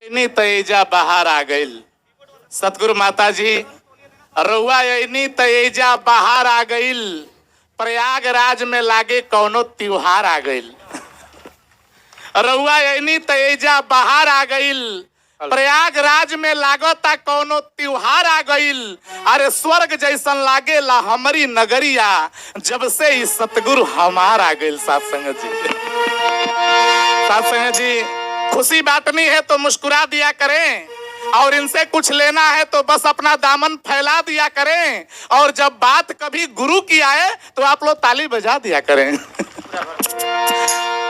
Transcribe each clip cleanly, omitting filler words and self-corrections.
इनी तैजा बाहर आ गईल। सतगुरु माता जी रउआ इनी तैजा बाहर आ गईल। प्रयागराज में लागे कौनो त्योहार आ गईल। रउआ इनी तैजा बाहर आ गईल। प्रयागराज में लागता कौनो त्योहार आ गईल। अरे स्वर्ग जैसन लागेला हमारी नगरिया जब से ही सतगुरु हमार आ गईल। साथ संगत जी खुशी बांटनी है तो मुस्कुरा दिया करें, और इनसे कुछ लेना है तो बस अपना दामन फैला दिया करें, और जब बात कभी गुरु की आए तो आप लोग ताली बजा दिया करें।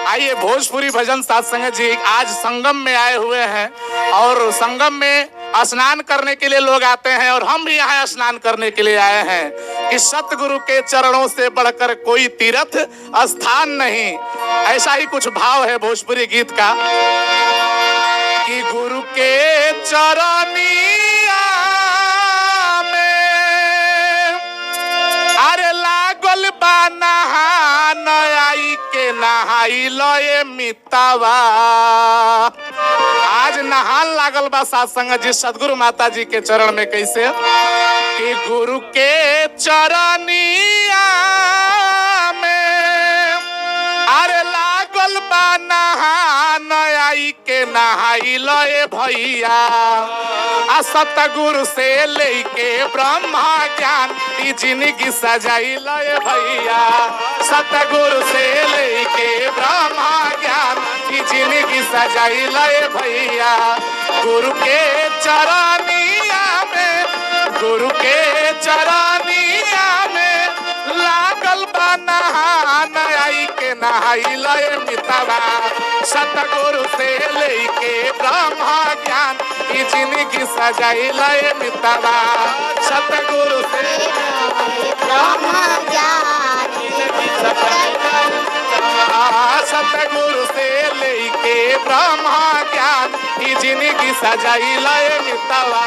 आइए भोजपुरी भजन साथ संगत जी आज संगम में आए हुए हैं, और संगम में स्नान करने के लिए लोग आते हैं, और हम भी यहाँ स्नान करने के लिए आए हैं कि सतगुरु के चरणों से बढ़कर कोई तीर्थ स्थान नहीं। ऐसा ही कुछ भाव है भोजपुरी गीत का कि गुरु के चरनिया में अरे लागल बा नहान आई के नहाई लए मितावा। आज नहान लागल बा साथ संगत जी सतगुरु माता जी के चरण में। कैसे कि गुरु के चरनिया में अरे लागल बा नहान आई के नहाई लए भैया। सतगुरु से लेके ब्रह्मा ज्ञान की जिंदगी सजाई लए भैया। सतगुरु से लेके ब्रह्मा ज्ञान की जिंदगी सजाई लए भैया। गुरु के चरनिया में, गुरु के चरनिया में लागल बा नहान आई के नहाई लए मितावा। सतगुरु से लेके ब्रह्मा ज्ञान की जिंदगी सजाई लए मितावा। सतगुरु से ब्रह्मा ज्ञान सतगुरु से लेके ब्रह्मा ज्ञान की जिंदगी सजाई लए मितावा।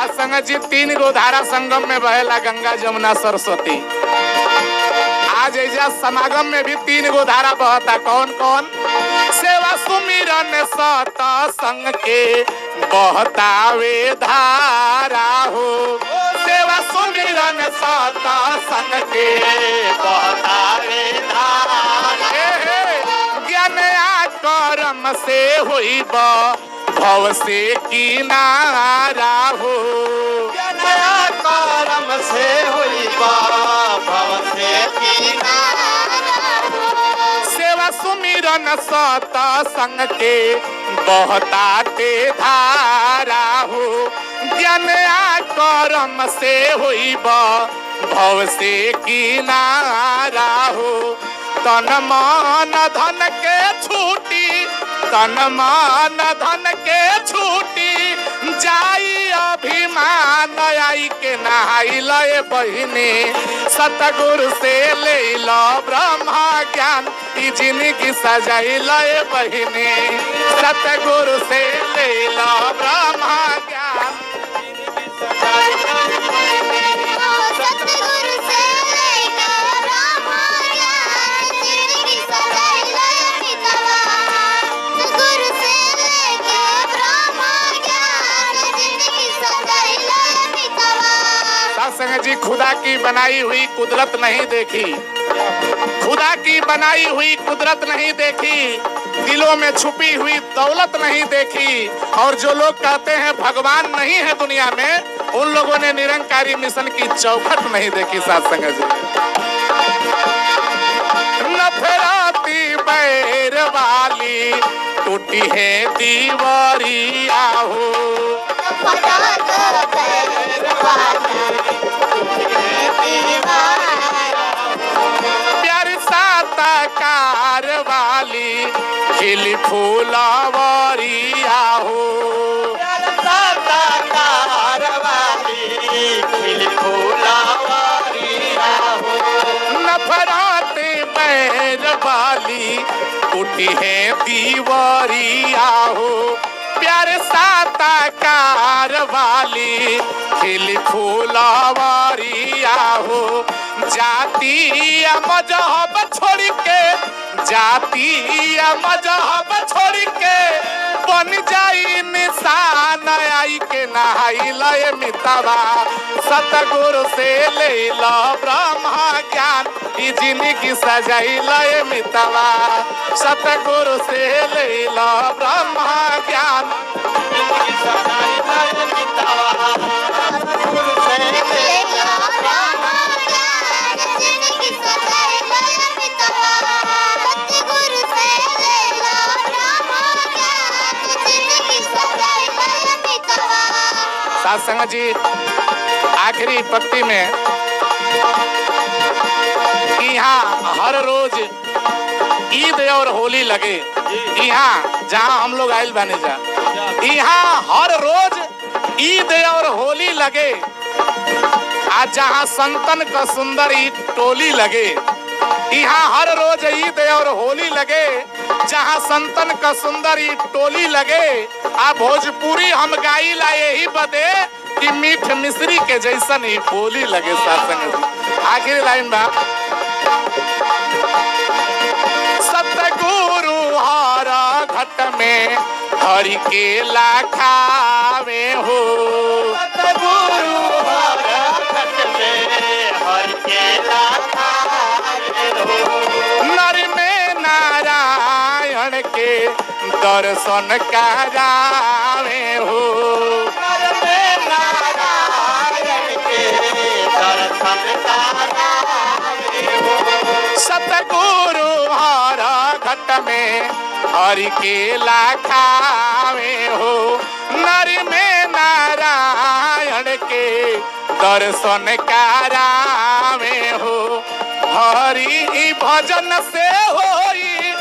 संगत जी 3 गो धारा संगम में बहेला, गंगा जमुना सरस्वती। आज ऐसा समागम में भी 3 गो धारा बहता। कौन कौन? सेवा सुमिरन सत संग के बहतावे धारा हो। सेवा सुमिरन सत संग के बहतावे धारा। ज्ञान कर्म से होई भव से किनारा हो। नया कर्म से हुई भव से किनारा हो। सेवा सुमिरन सत संग के बहताते धारा हो। ज्ञान कर्म से हुई भव से किनारा हो। तन मन धन के छूटी, तन मन धन के छूटी जाई अभिमान आई के नहाई लए बहिनी। सतगुरु से ले लो ब्रह्मा ज्ञान की जिंदगी सजाई लए बहिनी। सतगुरु से ले लो ब्रह्मा ज्ञान संगत जी। खुदा की बनाई हुई कुदरत नहीं देखी, खुदा की बनाई हुई कुदरत नहीं देखी, दिलों में छुपी हुई दौलत नहीं देखी। और जो लोग कहते हैं भगवान नहीं है दुनिया में, उन लोगों ने निरंकारी मिशन की चौखट नहीं देखी। साथ संगत जी नफराती बैर वाली टूटी है दीवारिया हो। प्यारी साता कार वाली खिली फूलावरिया हो। साता कार वाली खिली फूलावरिया हो। नफरत बैर वाली टूटी है दीवारिया हो। प्यार बरसाता कारवाली खिली फूलवरिया हो। जाति मजहब छोड़ के, जाति मजहब छोड़ के बन जाई निशान आई के नहाई लय मितवा। सतगुरु से ले लो ब्रह्मा ज्ञान ई जिंदगी सजाई लय मितवा। सतगुरु से ले लो ब्रह्मा ज्ञान जिंदगी सजाई लय मितवा। सतगुरु से ले लो ब्रह्मा ज्ञान जिंदगी सजाई लय मितवा। सतगुरु से ले लो ब्रह्मा ज्ञान जिंदगी सजाई लय मितवा। साथ संगत जी, आखिरी पंक्ति में यहाँ हर रोज ईद और होली लगे। यहाँ जहाँ हम लोग आयल बने जा, यहाँ हर रोज ईद और होली लगे। आज जहाँ संतन का सुंदर ईद टोली लगे, यहाँ हर रोज ईद और होली लगे। जहाँ संतन का सुंदर ईद टोली लगे। आ भोजपुरी हम गाई ला यही बदे कि मीठ मिश्री के जैसन ही बोली लगे। आखिरी लाइन बा, सतगुरु हरा घट में हरि के लाखावे हो। सतगुरु हरा घट में हरि के लाखावे हो। नर में नारायण के दर्शन करावे हो। नर में नारायण के दर्शन करावे हो। सतगुरु हरा घट में हरि के लाखावे हो। नर में नारायण के दर्शन करावे हो। हरि भजन से होई,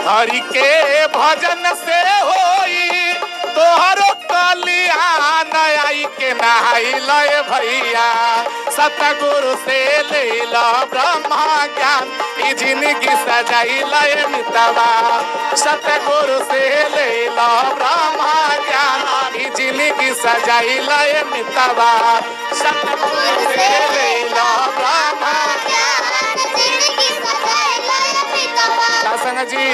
हरि के भजन से होई तोहरो कल्याण आई के नहाई लय भैया। सतगुरु से ले लो ब्रह्मा ज्ञान ई जिंदगी सजाई लय मितवा। सतगुरु से ले लो ब्रह्मा ज्ञान ई जिंदगी सजाई लय मितवा। सतगुरु से ले लो ब्रह्मा ज्ञान जिंदगी सजाई लय मितवा। संगत जी,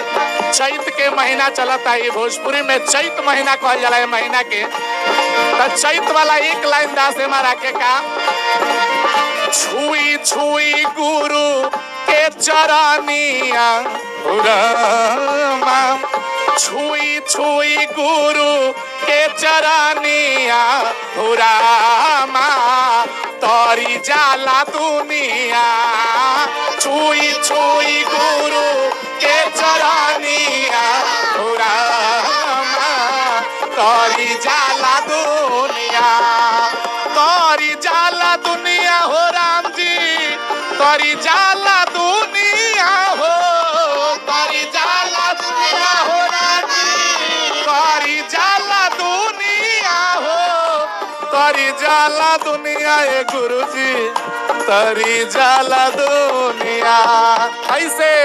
चैत के महीना चलता है। भोजपुरी में चैत महीना कहल जाला है महीना के। तो चैत वाला एक लाइन दास मारा के का, छुई छुई गुरु के चरनिया रामा। छुई छुई गुरु के चरनिया रामा तोरी जाला दुनिया। छुई छुई गुरु के चरनिया रामा तोरी जाला दुनिया। तोरी जाला दुनिया हो राम जी, तोरी जाला दुनिया हो। तोरी जाला दुनिया हो राम जी, तोरी जाला दुनिया हो। तोरी जाला दुनिया ए गुरु जी, तोरी जाला दुनिया। ऐसे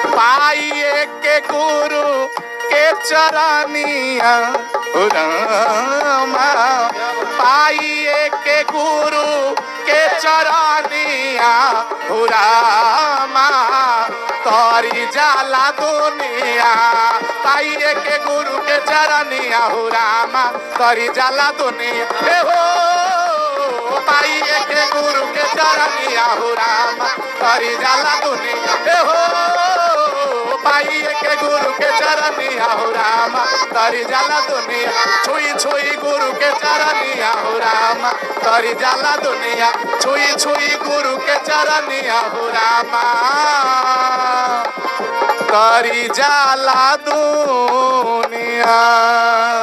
पाइए के गुरु के चरनिया रामा। पाइए के गुरु के चरनिया रामा तोरी जाला दुनिया। पाइए के गुरु के चरनिया रामा तोरी जाला दुनिया। हे हो पाइए के गुरु के चरनिया रामा तोरी जाला दुनिया। हे हो पाइए के गुरु के चरनिया रामा तोरी जाला दुनिया। छुई छुई गुरु के चरनिया रामा तोरी जाला दुनिया। छुई छुई गुरु के चरनिया रामा तोरी जाला दुनिया।